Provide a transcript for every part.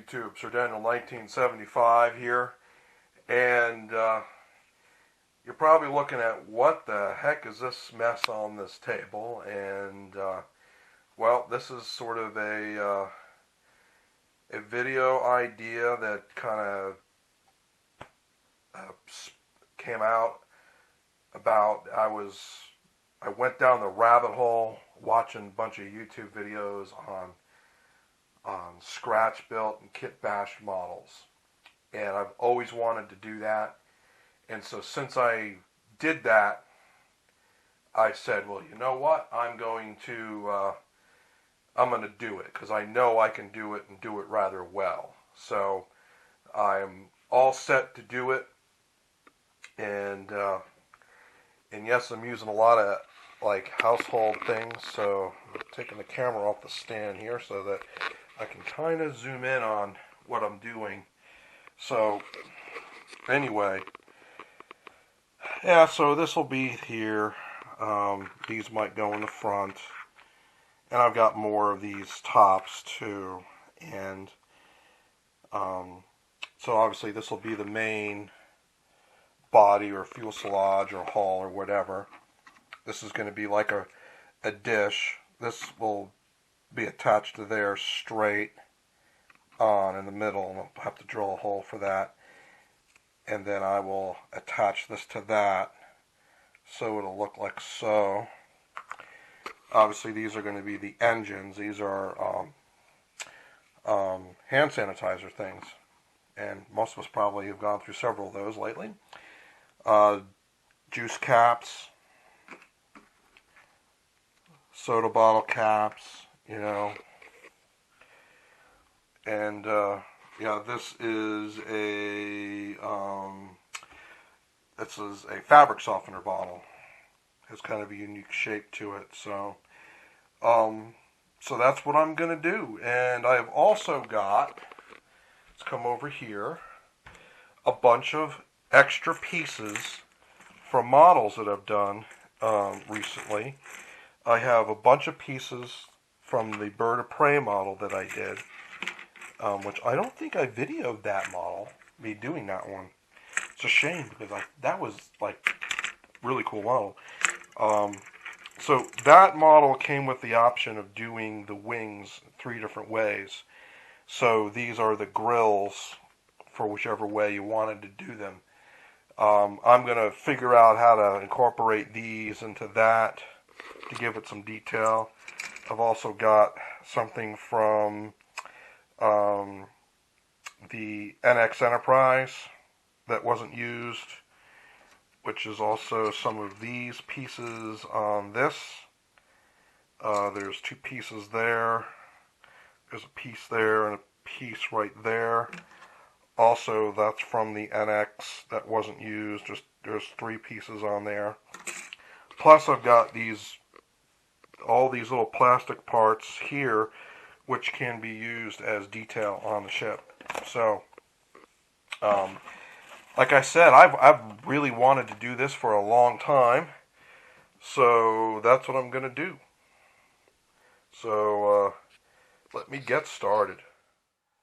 YouTube. Sir Daniel 1975 here, and you're probably looking at what the heck is this mess on this table, and well, this is sort of a video idea that kind of came out about, I went down the rabbit hole watching a bunch of YouTube videos on scratch built and kit bashed models, and I've always wanted to do that. And so since I did that, I said, well, you know what, I'm going to do it, because I know I can do it and do it rather well. So I'm all set to do it, and yes, I'm using a lot of like household things. So I'm taking the camera off the stand here so that I can kind of zoom in on what I'm doing. So anyway, yeah, so this will be here. These might go in the front, and I've got more of these tops too. And so obviously this will be the main body or fuselage or hull or whatever. This is going to be like a dish. This will be attached to there straight on in the middle, and I'll have to drill a hole for that. And then I will attach this to that, so it'll look like so. Obviously these are going to be the engines. These are hand sanitizer things, and most of us probably have gone through several of those lately. Juice caps, soda bottle caps, you know, and yeah, this is a fabric softener bottle. Has kind of a unique shape to it, so that's what I'm gonna do. And I have also got, let's come over here, a bunch of extra pieces from models that I've done recently. I have a bunch of pieces from the Bird of Prey model that I did, which I don't think I videoed that model, me doing that one. It's a shame, because that was like really cool model. So that model came with the option of doing the wings 3 different ways. So these are the grills for whichever way you wanted to do them. I'm going to figure out how to incorporate these into that to give it some detail. I've also got something from the NX Enterprise that wasn't used, which is also some of these pieces on this. There's 2 pieces there. There's a piece there and a piece right there. Also, that's from the NX that wasn't used. There's 3 pieces on there. Plus, I've got all these little plastic parts here, which can be used as detail on the ship. So, like I said, I've really wanted to do this for a long time. So that's what I'm going to do. So let me get started.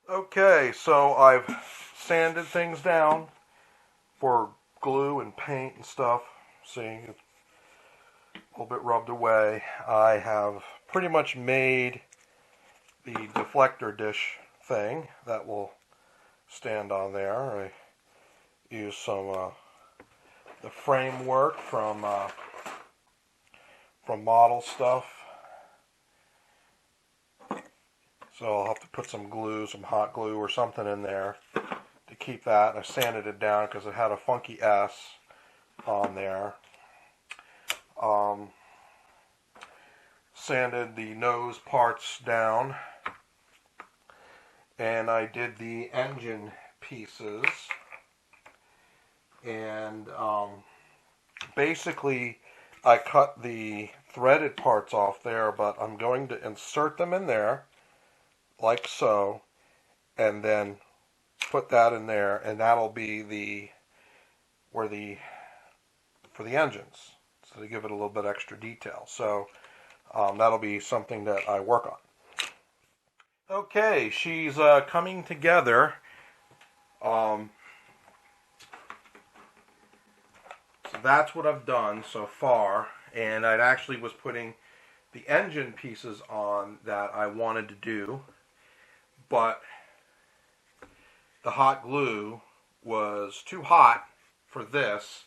Okay, so I've sanded things down for glue and paint and stuff. See, it's a little bit rubbed away. I have pretty much made the deflector dish thing that will stand on there. I used some the framework from model stuff. So I'll have to put some glue, some hot glue or something in there to keep that. I sanded it down because it had a funky S on there. Sanded the nose parts down, and I did the engine pieces, and basically I cut the threaded parts off there, but I'm going to insert them in there like so, and then put that in there, and that'll be for the engines, so to give it a little bit extra detail. So that'll be something that I work on. Okay, she's coming together. So that's what I've done so far, and I actually was putting the engine pieces on that I wanted to do, but the hot glue was too hot for this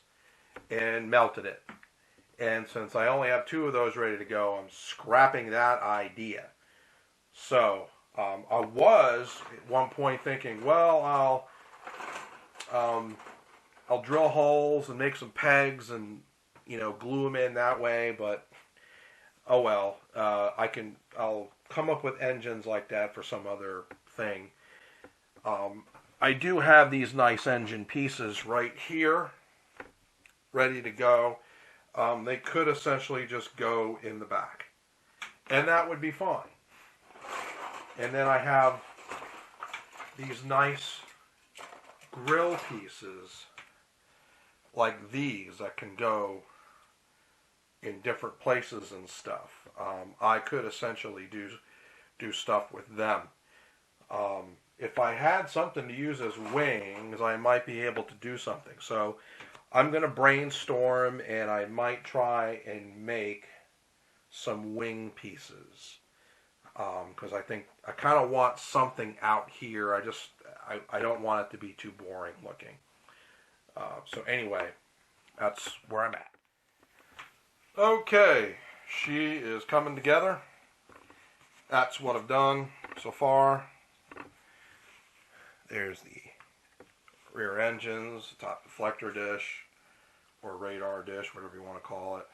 and melted it. And since I only have two of those ready to go, I'm scrapping that idea. So I was at one point thinking, well, I'll drill holes and make some pegs and glue them in that way. But oh well, I'll come up with engines like that for some other thing. I do have these nice engine pieces right here, ready to go. They could essentially just go in the back, and that would be fine. And then I have these nice grill pieces like these that can go in different places and stuff. I could essentially do stuff with them. If I had something to use as wings, I might be able to do something. So I'm going to brainstorm, and I might try and make some wing pieces. Because I think I kind of want something out here. I don't want it to be too boring looking. So anyway, that's where I'm at. Okay, she is coming together. That's what I've done so far. There's the rear engines, the top deflector dish, or radar dish, whatever you want to call it.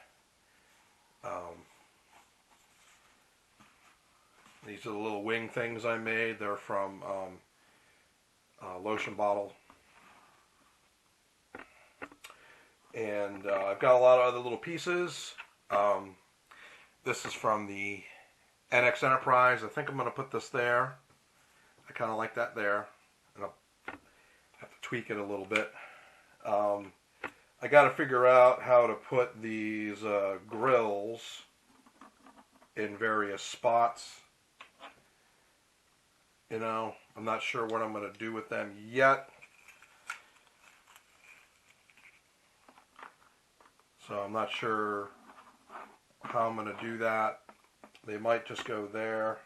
These are the little wing things I made. They're from lotion bottle. And I've got a lot of other little pieces. This is from the NX Enterprise. I think I'm going to put this there. I kind of like that there. And I'll have to tweak it a little bit. I got to figure out how to put these grills in various spots. I'm not sure what I'm going to do with them yet. So I'm not sure how I'm going to do that. They might just go there.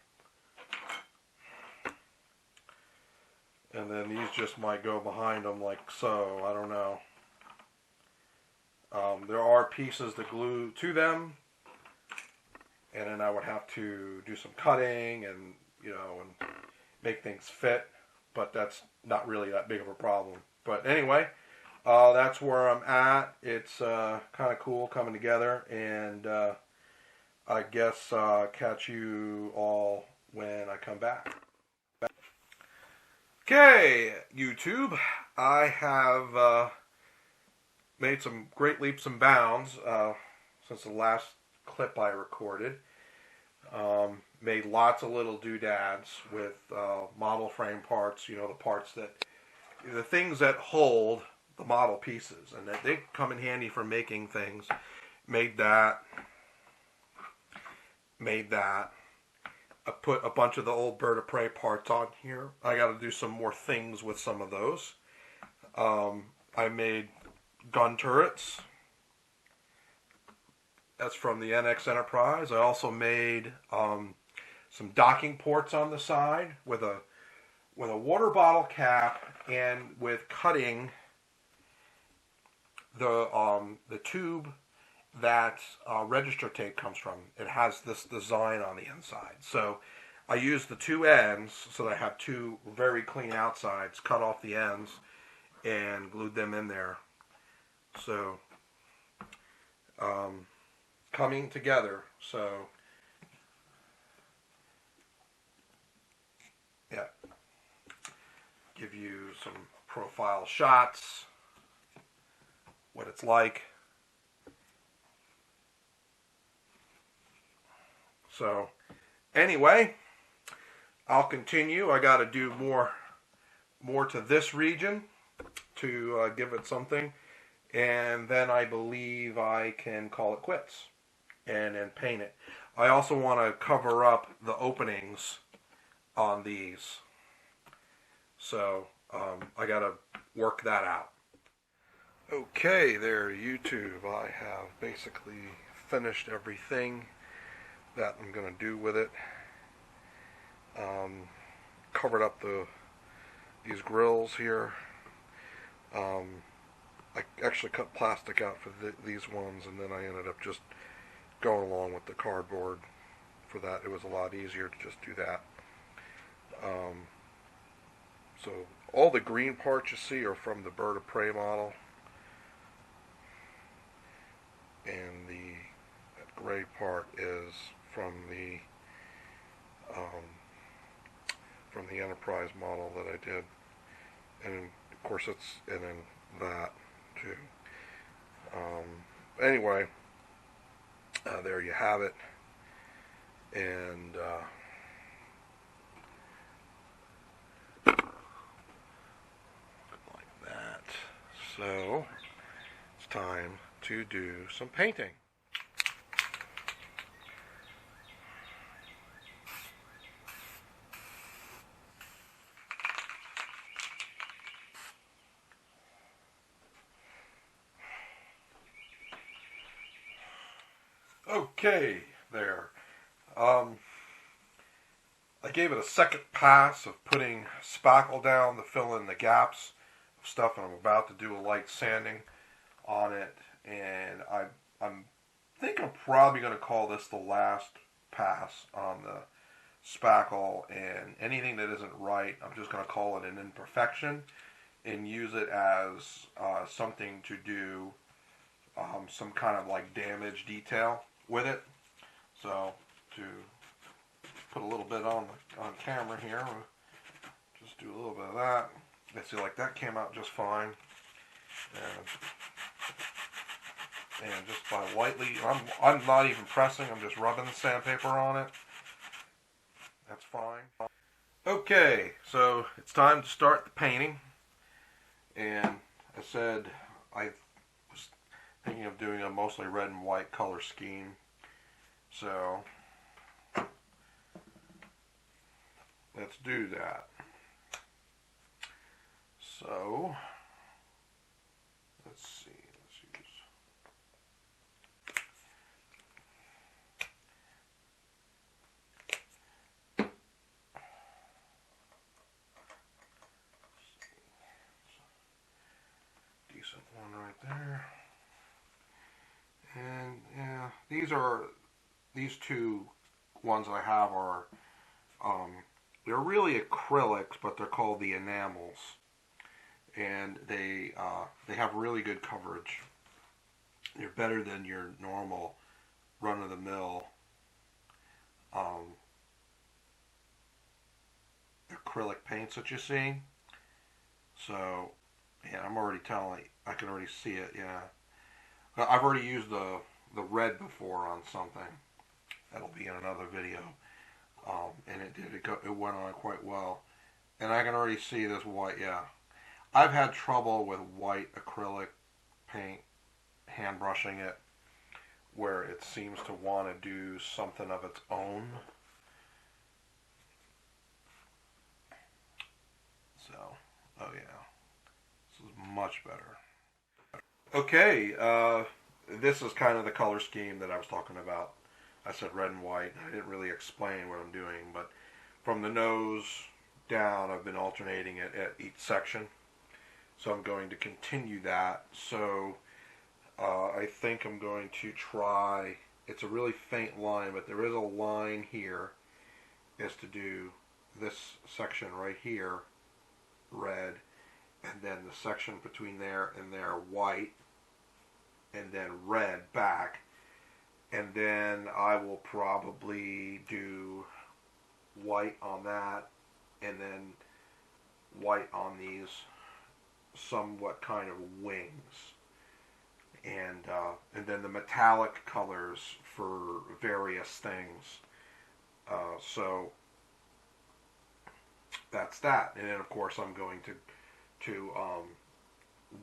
And then these just might go behind them like so. I don't know. There are pieces to glue to them. And then I would have to do some cutting and make things fit, but that's not really that big of a problem. But anyway, that's where I'm at. It's kind of cool coming together, and I guess catch you all when I come back. Okay, YouTube, I have made some great leaps and bounds since the last clip I recorded. Made lots of little doodads with model frame parts, the things that hold the model pieces, and that they come in handy for making things. Made that. I put a bunch of the old Bird of Prey parts on here. I got to do some more things with some of those. I made gun turrets. That's from the NX Enterprise. I also made some docking ports on the side with a water bottle cap, and with cutting the tube that register tape comes from. It has this design on the inside. So I used the two ends, so that I have two very clean outsides, cut off the ends, and glued them in there. So coming together. So yeah, give you some profile shots, what it's like. So anyway, I'll continue. I got to do more to this region to give it something, and then I believe I can call it quits and paint it. I also want to cover up the openings on these. So I gotta work that out. Okay, there, YouTube. I have basically finished everything that I'm gonna do with it. Covered up these grills here. I actually cut plastic out for these ones, and then I ended up just going along with the cardboard for that. It was a lot easier to just do that. So all the green parts you see are from the bird of prey model, and that gray part is from the Enterprise model that I did, and of course it's in that too. Anyway, there you have it, and like that. So it's time to do some painting. Okay, there. I gave it a second pass of putting spackle down to fill in the gaps of stuff, and I'm about to do a light sanding on it. And I think I'm probably going to call this the last pass on the spackle, and anything that isn't right, I'm just going to call it an imperfection and use it as something to do some kind of like damage detail with it. So to put a little bit on camera here, we'll just do a little bit of that. I see, like, that came out just fine, and just by lightly, I'm not even pressing, I'm just rubbing the sandpaper on it. That's fine. Okay, so it's time to start the painting, and I said I was thinking of doing a mostly red and white color scheme. So let's do that. So let's see. Let's use decent one right there. And yeah, these two ones I have are they're really acrylics, but they're called the enamels, and they have really good coverage. They're better than your normal run-of-the-mill acrylic paints that you see. So yeah, I'm already telling. I can already see it. Yeah, I've already used the red before on something. That'll be in another video. And it went on quite well. And I can already see this white, yeah. I've had trouble with white acrylic paint, hand brushing it, where it seems to want to do something of its own. So, oh yeah, this is much better. Okay, this is kind of the color scheme that I was talking about. I said red and white. I didn't really explain what I'm doing, but from the nose down, I've been alternating it at each section. So I'm going to continue that. So I think I'm going to try, it's a really faint line, but there is a line here, is to do this section right here, red, and then the section between there and there, white, and then red back. And then I will probably do white on that, and then white on these somewhat kind of wings, and then the metallic colors for various things. So that's that. And then of course I'm going to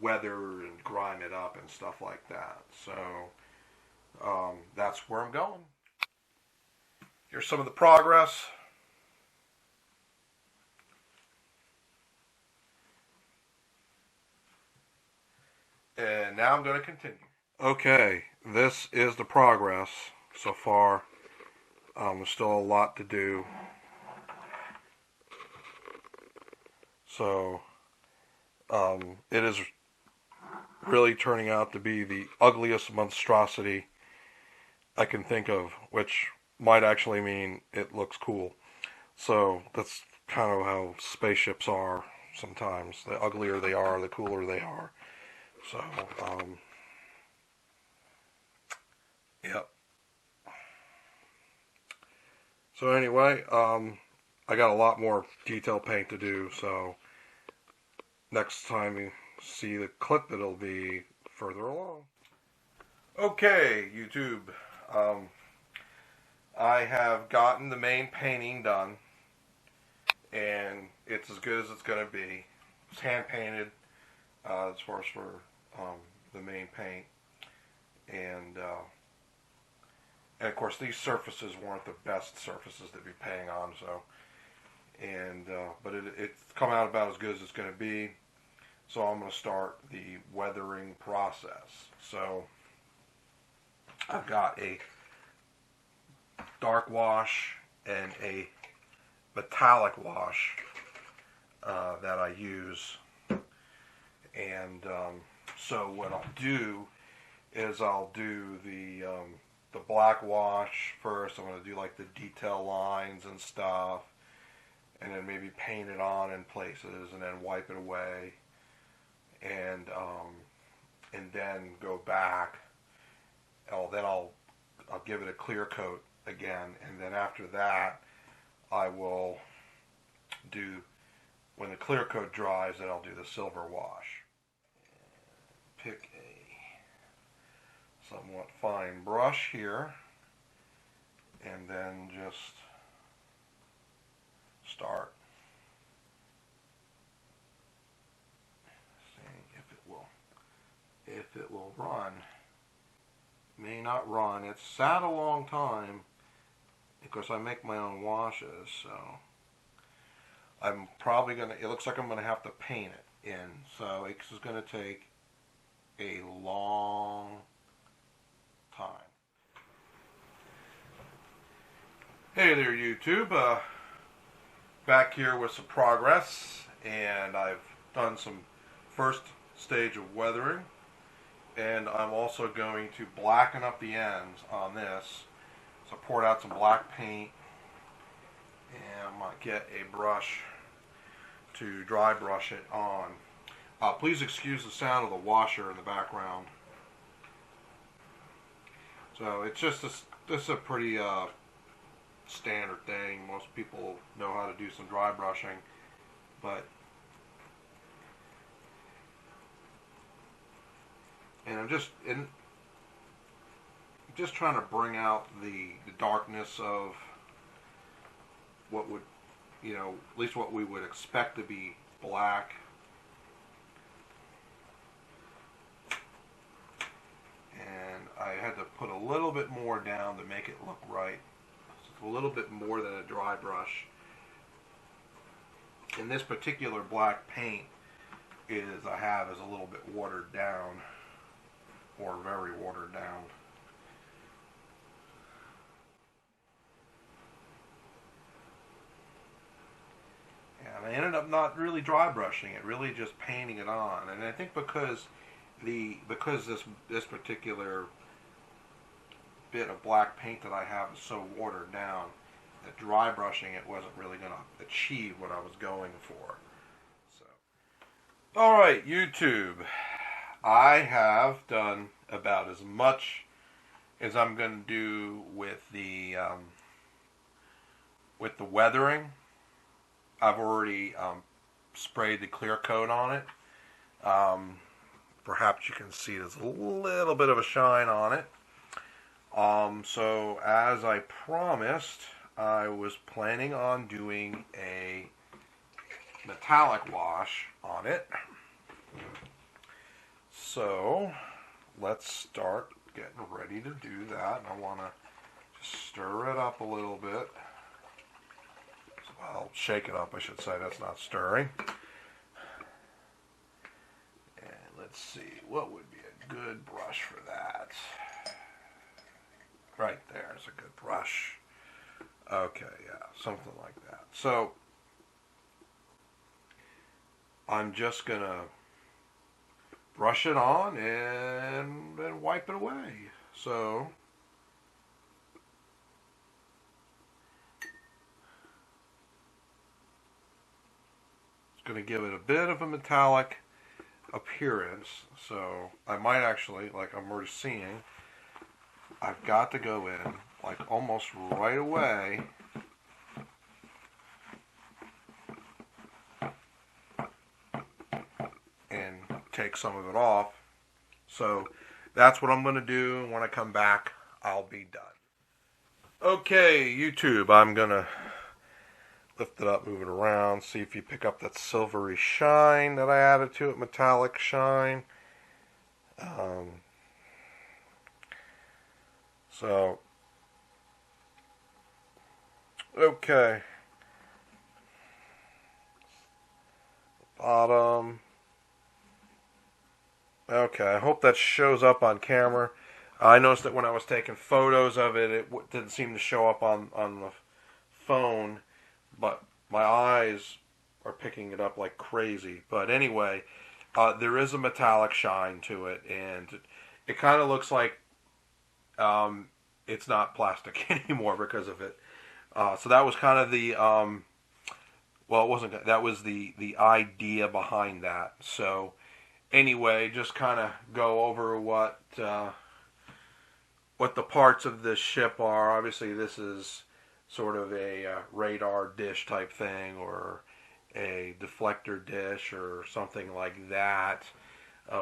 weather and grime it up and stuff like that. So that's where I'm going. Here's some of the progress. And now I'm going to continue. Okay, this is the progress so far. There's still a lot to do. So, it is really turning out to be the ugliest monstrosity I can think of, which might actually mean it looks cool. So, that's kind of how spaceships are sometimes. The uglier they are, the cooler they are. So, yep. So anyway, I got a lot more detail paint to do, so next time you see the clip, it'll be further along. Okay, YouTube. I have gotten the main painting done, and it's as good as it's going to be. It's hand painted, as far as for the main paint, and of course these surfaces weren't the best surfaces to be painting on, so but it's come out about as good as it's going to be. So I'm going to start the weathering process. So I've got a dark wash and a metallic wash that I use. And so what I'll do is I'll do the black wash first. I'm going to do like the detail lines and stuff, and then maybe paint it on in places, and then wipe it away, and then go back. Then I'll give it a clear coat again, and then after that I will do, when the clear coat dries, then I'll do the silver wash. Pick a somewhat fine brush here, and then just start seeing if it will run. May not run. It's sat a long time because I make my own washes, so I'm probably gonna, it looks like I'm gonna have to paint it in, so it's gonna take a long time. Hey there, YouTube. Back here with some progress, and I've done some first stage of weathering, and I'm also going to blacken up the ends on this. So I poured out some black paint, and I'm going to get a brush to dry brush it on. Please excuse the sound of the washer in the background. So it's just this is a pretty standard thing. Most people know how to do some dry brushing, and I'm just trying to bring out the darkness of what would, at least what we would expect to be black. And I had to put a little bit more down to make it look right. A little bit more than a dry brush. And this particular black paint is a little bit watered down, or very watered down. And I ended up not really dry brushing it, really just painting it on. And I think because this particular bit of black paint that I have is so watered down, that dry brushing it wasn't really going to achieve what I was going for. So, all right, YouTube, I have done about as much as I'm going to do with the weathering. I've already sprayed the clear coat on it. Perhaps you can see there's a little bit of a shine on it. So as I promised, I was planning on doing a metallic wash on it. So let's start getting ready to do that. And I want to just stir it up a little bit. I'll shake it up, I should say. That's not stirring. And let's let's see, what would be a good brush for that? Right there's a good brush. Okay, yeah, something like that. So I'm just gonna brush it on and wipe it away. So it's going to give it a bit of a metallic appearance. So I might actually, like I'm already seeing, I've got to go in like almost right away and take some of it off. So that's what I'm going to do, and when I come back, I'll be done. Okay, YouTube, I'm going to lift it up, move it around, see if you pick up that silvery shine that I added to it, metallic shine. So, okay. Bottom. Okay, I hope that shows up on camera. I noticed that when I was taking photos of it, it didn't seem to show up on the phone, but my eyes are picking it up like crazy. But anyway, there is a metallic shine to it, and it kind of looks like it's not plastic anymore because of it. So that was kind of the well, it wasn't. That was the idea behind that. So anyway, just kind of go over what the parts of this ship are. Obviously, this is sort of a radar dish type thing, or a deflector dish, or something like that.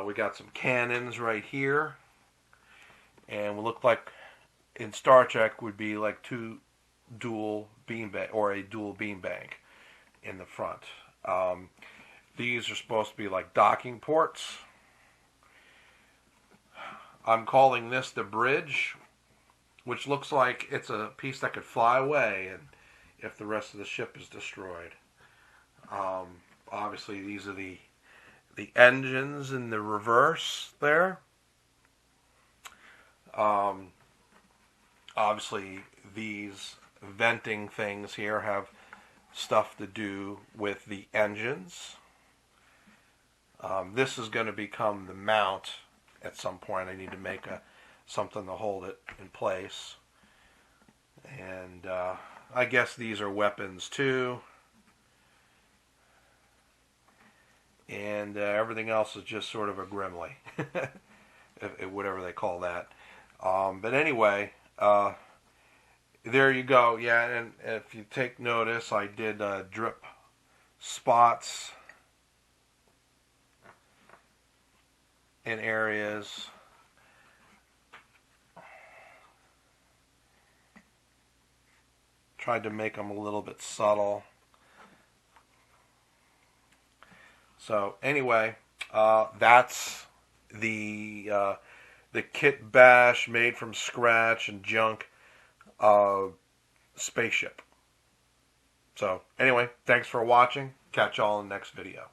We got some cannons right here, and we look like in Star Trek would be like two dual beam bank or a dual beam bank in the front. These are supposed to be like docking ports. I'm calling this the bridge, which looks like it's a piece that could fly away and if the rest of the ship is destroyed. Obviously, these are the engines in the reverse there. Obviously, these venting things here have stuff to do with the engines. This is going to become the mount at some point. I need to make something to hold it in place. And I guess these are weapons too. And everything else is just sort of a Grimley, whatever they call that. But anyway, there you go. Yeah, and if you take notice, I did drip spots in areas. Tried to make them a little bit subtle. So anyway, that's the kit bash made from scratch and junk Spaceship. So anyway, thanks for watching. Catch y'all in the next video.